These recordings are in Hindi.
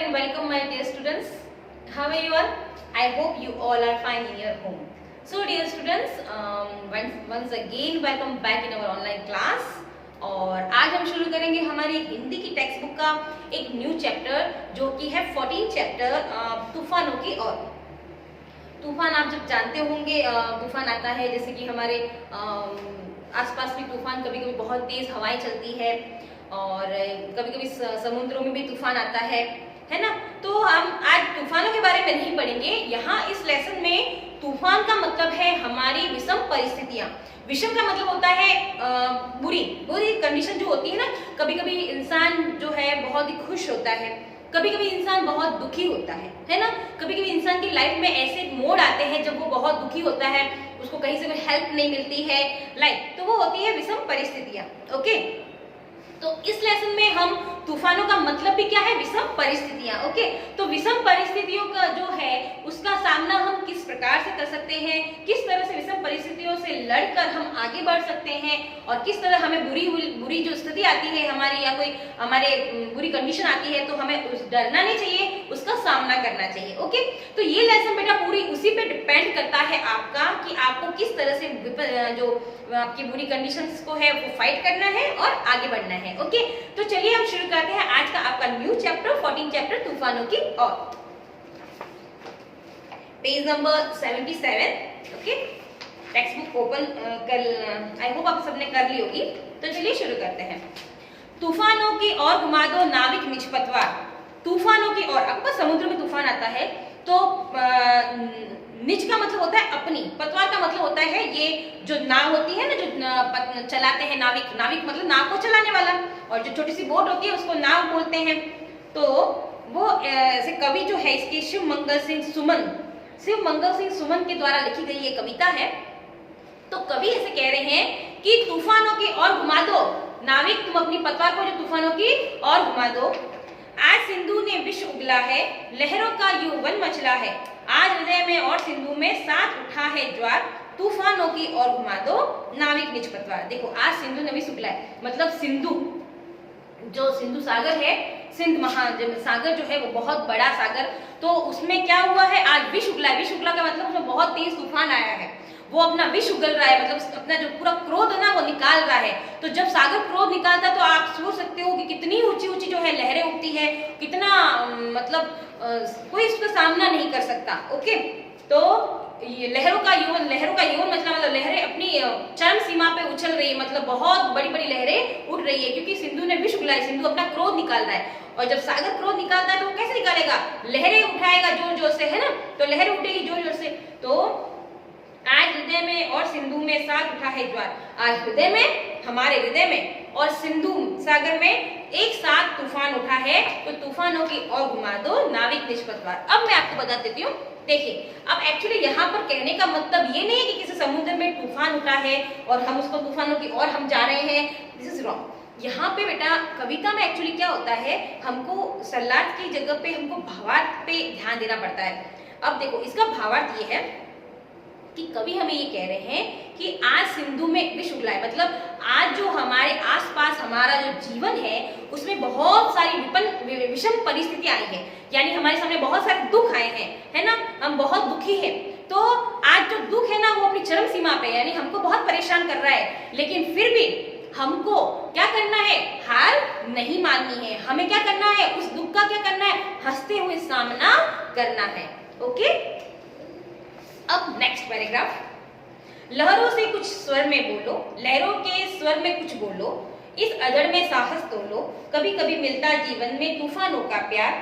and welcome my dear students. How are you all? I hope you all are fine in your home. So dear students, once again welcome back in our online class. और आज हम शुरू करेंगे हमारी हिंदी की टेक्स्ट बुक का एक न्यू चैप्टर जो कि है 14 चैप्टर तूफानों की ओर। तूफान आप जब जानते होंगे, तूफान आता है जैसे कि हमारे आसपास भी तूफान, कभी कभी बहुत तेज हवाएं चलती है और कभी कभी समुद्रों में भी तूफान आता है ना। तो हम आज तूफानों के बारे में नहीं पढ़ेंगे। यहाँ इस लेसन में तूफान का मतलब है हमारी विषम परिस्थितियां। विषम का मतलब होता है बुरी बुरी कंडीशन जो होती है ना। कभी कभी इंसान जो है बहुत ही खुश होता है, कभी कभी इंसान बहुत दुखी होता है ना। कभी कभी इंसान की लाइफ में ऐसे मोड़ आते हैं जब वो बहुत दुखी होता है, उसको कहीं से कोई हेल्प नहीं मिलती है लाइक, तो वो होती है विषम परिस्थितियां। ओके, तो इस लेसन में हम तूफानों का मतलब भी क्या है, विषम परिस्थितियां। ओके, तो विषम परिस्थितियों का जो है उसका सामना हम किस प्रकार से कर सकते हैं, किस तरह से विषम परिस्थितियों से लड़कर हम आगे बढ़ सकते हैं और किस तरह हमें बुरी जो स्थिति आती है हमारी या कोई हमारे बुरी कंडीशन आती है तो हमें डरना नहीं चाहिए, उसका सामना करना चाहिए। ओके, तो ये लेसन बेटा पूरी उसी पे डिपेंड करता है आपका कि आपको किस तरह से जो आपकी बुरी कंडीशंस को है वो फाइट करना है और आगे बढ़ना है। ओके, तो चलिए हम शुरू करते हैं आज का आपका न्यू चैप्टर 14 चैप्टर तूफानों की ओर। Page number 77। Okay, text book open कर, आई होप आप सबने कर ली होगी। तो चलिए शुरू करते हैं। तूफानों की ओर घुमा दो नाविक निज पतवार। तूफानों की ओर, आपको समुद्र में तूफान आता है तो निज का मतलब होता है अपनी, पतवार का मतलब होता है ये जो नाव होती है ना, जो चलाते हैं नाविक। नाविक मतलब नाव को चलाने वाला, और जो छोटी सी बोट होती है उसको नाव बोलते हैं। तो वो ऐसे कवि जो है इसके शिव मंगल सिंह सुमन के द्वारा लिखी गई ये कविता है। तो कवि ऐसे कह रहे हैं कि तूफानों की ओर घुमा दो नाविक, तुम अपनी पतवार को जो तूफानों की ओर घुमा दो। आज सिंधु ने विष उगला है, लहरों का यौवन मचला है। आज हृदय में और सिंधु में साथ उठा है ज्वार, तूफानों की ओर घुमा दो नाविक निज पतवार। देखो, आज सिंधु ने विष उगला है, मतलब सिंधु जो सिंधु सागर है, सिंध महासागर जो है वो बहुत बड़ा सागर, तो उसमें क्या हुआ है, आज विष उगला है। विष उगला का मतलब उसमें बहुत तेज तूफान आया है, वो अपना विष उगल रहा है, मतलब अपना जो पूरा क्रोध है ना वो निकाल रहा है। तो जब सागर क्रोध निकालता है तो आप सोच सकते हो कि कितनी ऊंची ऊंची जो है लहरें उठती है, कितना मतलब कोई इसका सामना नहीं कर सकता। ओके, तो ये लहरों का यौवन मतलब लहरें अपनी चरम सीमा पे उछल रही है, मतलब बहुत बड़ी बड़ी लहरें उठ रही है क्योंकि सिंधु ने विष उगला है, सिंधु अपना क्रोध निकाल रहा है। और जब सागर क्रोध निकालता है तो वो कैसे निकालेगा, लहरें उठाएगा जोर जोर से, है ना। तो लहरें उठेगी जोर जोर से। तो आज हृदय में और सिंधु में साथ उठा है ज्वार। आज हृदय में, हमारे हृदय में और सिंधु सागर में एक साथ तूफान उठा है, तो तूफानों की ओर घुमा दो नाविक निज पतवार। अब मैं आपको बता देती हूँ। देखिए, अब एक्चुअली यहाँ पर कहने का मतलब ये नहीं है कि किसी समुद्र में तूफान उठा है और हम उसको तूफानों की ओर हम जा रहे हैं, दिस इज रॉन्ग। यहाँ पे बेटा कविता में एक्चुअली क्या होता है, हमको सलार्थ की जगह पे हमको भावार्थ पे ध्यान देना पड़ता है। अब देखो, इसका भावार्थ ये है कि कवि हमें ये कह रहे हैं कि आज सिंधु में विष उगला है, मतलब आज जो हमारे आसपास हमारा जो जीवन है उसमें बहुत सारी विषम परिस्थितियां आई है, यानी हमारे सामने बहुत सारे दुख आए हैं, है ना, हम बहुत दुखी हैं। तो आज जो दुख है ना वो अपनी चरम सीमा पे, यानी हमको बहुत परेशान कर रहा है, लेकिन फिर भी हमको क्या करना है, हार नहीं माननी है। हमें क्या करना है, उस दुख का क्या करना है, हंसते हुए सामना करना है। ओके, अब नेक्स्ट पैराग्राफ। लहरों से कुछ स्वर में बोलो, लहरों के स्वर में कुछ बोलो, इस अजड़ में साहस तोलो, कभी कभी मिलता जीवन में तूफानों का प्यार,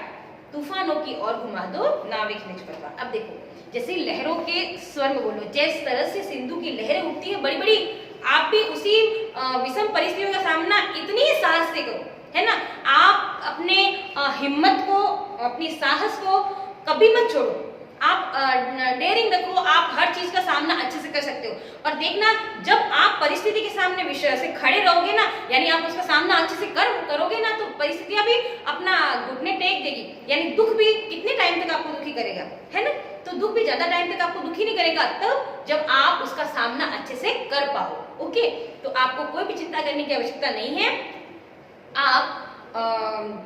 तूफानों की ओर घुमा दो नाविक निज पतवार। अब देखो, जैसे लहरों के स्वर में बोलो, जिस तरह से सिंधु की लहरें उठती है बड़ी बड़ी, आप भी उसी विषम परिस्थितियों का सामना इतनी साहस से करो, है ना। आप अपने हिम्मत को, अपनी साहस को कभी मत छोड़ो, आप डेयरिंग रखो, आप हर चीज का सामना अच्छे से कर सकते हो। और देखना, जब आप परिस्थिति के सामने विषय से खड़े रहोगे ना, यानी आप उसका सामना अच्छे से करोगे ना, तो परिस्थितियां भी अपना घुटने टेक देगी, यानी दुख भी कितने टाइम तक आपको दुखी करेगा, है ना। तो दुख भी ज्यादा टाइम तक आपको दुखी नहीं करेगा तब जब आप उसका सामना अच्छे से कर पाओ। ओके, तो आपको कोई भी चिंता करने की आवश्यकता नहीं है। आप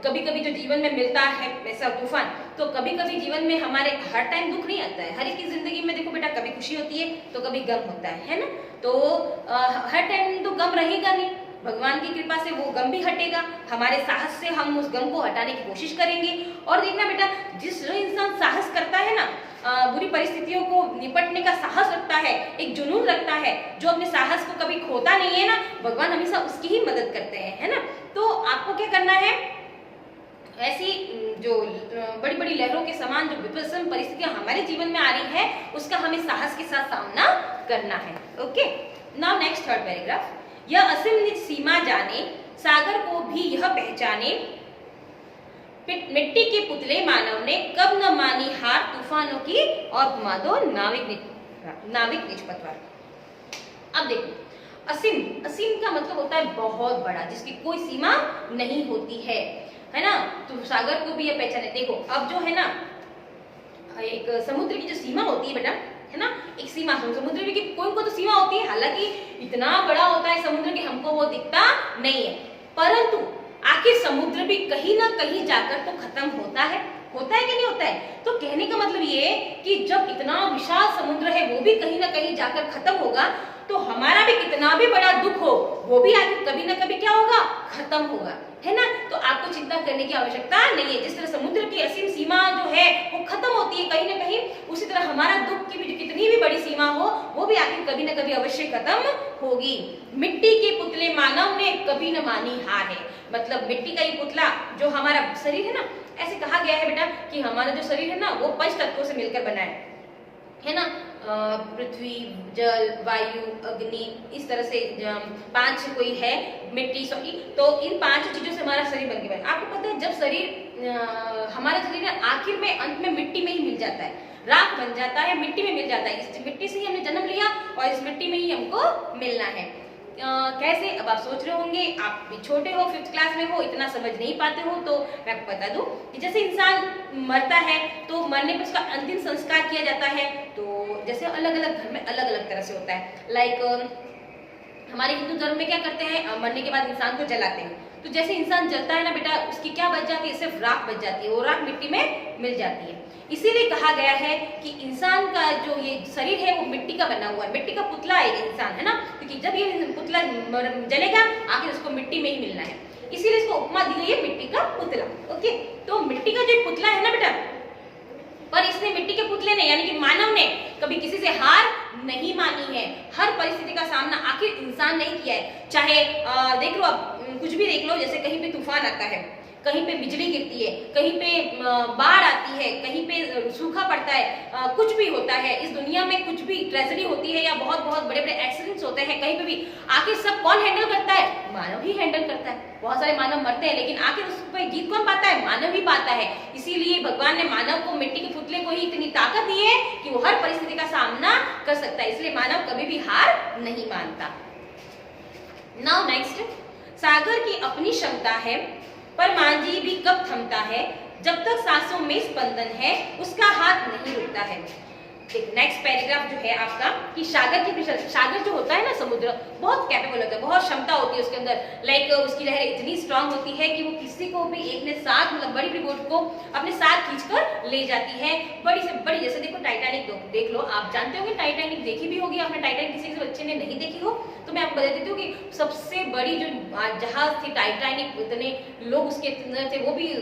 कभी कभी जो जीवन में मिलता है ऐसा तूफान, तो कभी कभी जीवन में हमारे हर टाइम दुख नहीं आता है। हर एक की जिंदगी में देखो बेटा, कभी खुशी होती है तो कभी गम होता है ना। तो हर टाइम तो गम रहेगा नहीं, भगवान की कृपा से वो गम भी हटेगा। हमारे साहस से हम उस गम को हटाने की कोशिश करेंगे। और देखना बेटा, जो इंसान साहस करता है ना, बुरी परिस्थितियों को निपटने का साहस रखता है, एक जुनून रखता है, जो अपने साहस को कभी खोता नहीं है ना, भगवान हमेशा उसकी ही मदद करते हैं, है ना। तो आपको क्या करना है, ऐसी जो बड़ी बड़ी लहरों के समान जो विपरीत परिस्थितियां हमारे जीवन में आ रही है, उसका हमें साहस के साथ सामना करना है। Okay, now next third paragraph. यह असीम निज सीमा जाने, सागर को भी यह पहचाने, मिट्टी के पुतले मानव ने कब न मानी हार, तूफानों की और घुमा दो नाविक निज पतवार। अब देखो, असीम, असीम का मतलब होता है बहुत बड़ा, जिसकी कोई सीमा नहीं होती है ना। तो सागर को भी ये पहचाने। देखो अब जो है ना, एक समुद्र की जो सीमा होती है बेटा, है ना, एक सीमा, समुद्र की कोई को तो सीमा होती है, हालांकि इतना बड़ा होता है समुद्र कि हमको वो दिखता नहीं है, परंतु आखिर समुद्र भी कहीं ना कहीं जाकर तो खत्म होता है कि नहीं होता है। तो कहने का मतलब ये कि जब इतना विशाल समुद्र है वो भी कहीं ना कहीं जाकर खत्म होगा, तो हमारा भी कितना भी बड़ा दुख हो वो भी आखिर कभी ना कभी क्या होगा, खत्म होगा, है ना। तो आपको चिंता करने की आवश्यकता नहीं है। जिस तरह समुद्र की असीम सीमा जो है वो खत्म होती है कहीं ना कहीं, उसी तरह हमारा दुख की भी कितनी भी बड़ी सीमा हो वो भी आखिर कभी ना कभी अवश्य खत्म होगी। मिट्टी के पुतले मानव ने कभी न मानी हार है, मतलब मिट्टी का ये पुतला जो हमारा शरीर है ना, ऐसे कहा गया है बेटा कि हमारा जो शरीर है ना वो पंच तत्वों से मिलकर बना है ना। पृथ्वी, जल, वायु, अग्नि, इस तरह से 5 कोई है, मिट्टी, सॉरी, तो इन 5 चीजों से हमारा शरीर बन के बना। आपको पता है जब शरीर हमारा शरीर आखिर में अंत में मिट्टी में ही मिल जाता है, राख बन जाता है, मिट्टी में मिल जाता है। इस मिट्टी से ही हमने जन्म लिया और इस मिट्टी में ही हमको मिलना है। कैसे, अब आप सोच रहे होंगे, आप भी छोटे हो, 5th क्लास में हो, इतना समझ नहीं पाते हो, तो मैं आपको बता दूं कि जैसे इंसान मरता है तो मरने पर उसका अंतिम संस्कार किया जाता है। तो जैसे अलग अलग घर में अलग अलग तरह से होता है। लाइक हमारे हिंदू धर्म में क्या करते हैं, मरने के बाद इंसान को जलाते हैं। तो जैसे इंसान जलता है ना बेटा, उसकी क्या बच जाती है, सिर्फ राख बच जाती है, वो राख मिट्टी में मिल जाती है। इसीलिए कहा गया है कि इंसान का जो ये शरीर है वो मिट्टी का बना हुआ है, मिट्टी का पुतला है ये इंसान, है ना, क्योंकि जब ये पुतला जलेगा आखिर उसको मिट्टी में ही मिलना है, इसीलिए इसको उपमा दी गई है मिट्टी का पुतला। ओके, तो मिट्टी का जो पुतला है ना बेटा, पर इसने मिट्टी के पुतले ने यानी कि मानव ने कभी किसी से हार नहीं मानी है। हर परिस्थिति का सामना आखिर इंसान नहीं किया है। चाहे देख लो, अब कुछ भी देख लो, जैसे कहीं पे तूफान आता है, कहीं पे बिजली गिरती है, कहीं पे बाढ़ आती है, कहीं पे सूखा पड़ता है, कुछ भी होता है इस दुनिया में, कुछ भी ट्रेजेडी होती है या बहुत बहुत बड़े बड़े एक्सीडेंट्स होते हैं कहीं पे भी, आखिर सब कौन हैंडल करता है, मानव ही हैंडल करता है। बहुत सारे मानव मरते हैं लेकिन आखिर उस पर जीत कौन पाता है, मानव ही पाता है। इसीलिए भगवान ने मानव को, मिट्टी के पुतले को ही इतनी ताकत दी है कि वो हर परिस्थिति का सामना कर सकता है, इसलिए मानव कभी भी हार नहीं मानता। नाउ नेक्स्ट, सागर की अपनी क्षमता है पर मांझी भी कब थमता है, जब तक सांसों में स्पंदन है उसका हाथ नहीं रुकता है। नेक्स्ट पैराग्राफ जो है आपका कि सागर जो होता है ना, समुद्र बहुत कैपेबल होता है, बहुत क्षमता होती है उसके अंदर। लाइक उसकी लहरें इतनी स्ट्रांग होती है कि वो किसी को भी एक ने साथ, मतलब बड़ी बड़ी बोट को अपने साथ खींचकर ले जाती है, बड़ी से बड़ी। जैसे देखो टाइटैनिक देख लो, आप जानते होंगे टाइटैनिक देखी भी होगी आपने, टाइटैनिक किसी बच्चे ने नहीं देखी हो तो मैं आपको बता देती हूँ कि सबसे बड़ी जो जहाज थी टाइटैनिक, इतने लोग उसके अंदर थे, वो भी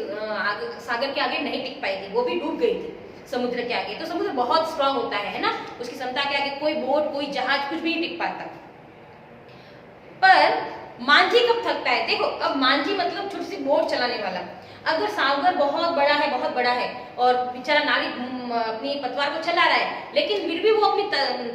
सागर के आगे नहीं टिक पाई थी, वो भी डूब गई थी समुद्र के आगे। तो समुद्र बहुत स्ट्रांग होता है ना, उसकी क्षमता के आगे कोई बोट, कोई जहाज, कुछ भी नहीं टिक पाता। पर मांझी कब थकता है, देखो अब मांझी मतलब छोटी सी बोट चलाने वाला। अगर सागर बहुत बड़ा है और बेचारा नाविक अपनी पतवार को चला रहा है, लेकिन फिर भी वो अपनी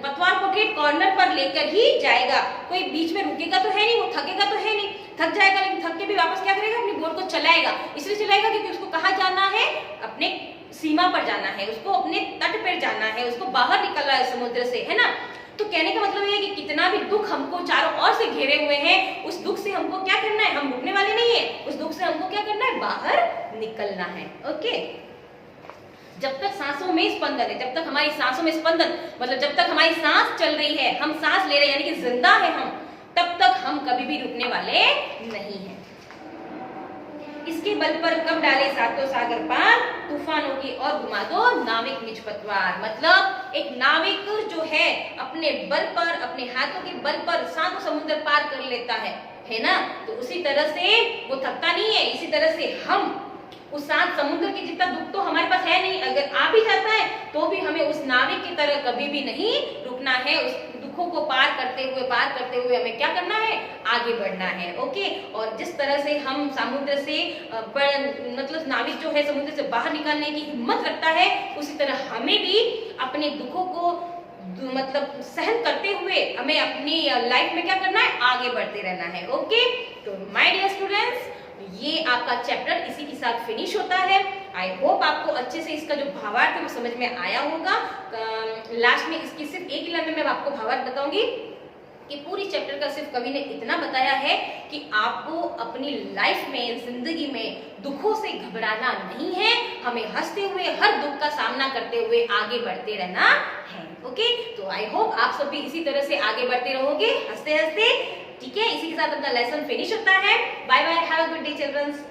पतवार को ठीक कॉर्नर पर लेकर ही जाएगा, कोई बीच में रुकेगा तो है नहीं, वो थकेगा तो है नहीं, थक जाएगा लेकिन थक के भी वापस क्या करेगा, अपनी बोट को चलाएगा। इसलिए चलाएगा क्योंकि उसको कहाँ जाना है, अपने सीमा पर जाना है, उसको अपने तट पर जाना है, उसको बाहर निकलना है समुद्र से, है ना। तो कहने का मतलब ये है कि कितना भी दुख हमको चारों ओर से घेरे हुए हैं, उस दुख से हमको क्या करना है, हम रुकने वाले नहीं है, उस दुख से हमको क्या करना है, बाहर निकलना है। ओके, जब तक सांसों में स्पंदन है, जब तक हमारी सांसों में स्पंदन मतलब जब तक हमारी सांस चल रही है, हम सांस ले रहे हैं, यानी कि जिंदा है हम, तब तक हम कभी भी रुकने वाले नहीं हैं। के बल पर कब डाले सातों सागर पार, तूफानों की और घुमा दो नाविक निज पतवार। मतलब एक नाविक जो है अपने बल पर, अपने हाथों के बल पर सातों समुद्र पार कर लेता है ना। तो उसी तरह से वो थकता नहीं है, इसी तरह से हम उस 7 समुद्र के जितना दुख तो हमारे पास है नहीं, अगर आ भी जाता है तो भी हमें उस नाविक की तरह कभी भी नहीं रुकना है। उस दुखों को पार करते हुए हमें क्या करना है, आगे बढ़ना है। ओके, और जिस तरह से हम समुद्र से मतलब नाविक जो है समुद्र से बाहर निकालने की हिम्मत रखता है, उसी तरह हमें भी अपने दुखों को मतलब सहन करते हुए हमें अपनी लाइफ में क्या करना है, आगे बढ़ते रहना है। ओके, तो माय डियर स्टूडेंट्स, ये आपका चैप्टर इसी के साथ फिनिश होता है। आई होप आपको अच्छे से इसका जो भावार्थ है वो समझ में आया होगा। लास्ट में इसकी सिर्फ एक लाइन में मैं आपको भावार्थ बताऊंगी कि पूरी चैप्टर का सिर्फ कवि ने इतना बताया है कि आपको अपनी लाइफ में, जिंदगी में दुखों से घबराना नहीं है, हमें हंसते हुए हर दुख का सामना करते हुए आगे बढ़ते रहना है। ओके, तो आई होप आप सब भी इसी तरह से आगे बढ़ते रहोगे हंसते हंसते। ठीक है, इसी के साथ अपना लेसन फिनिश होता है। Bye bye, have a good day children's.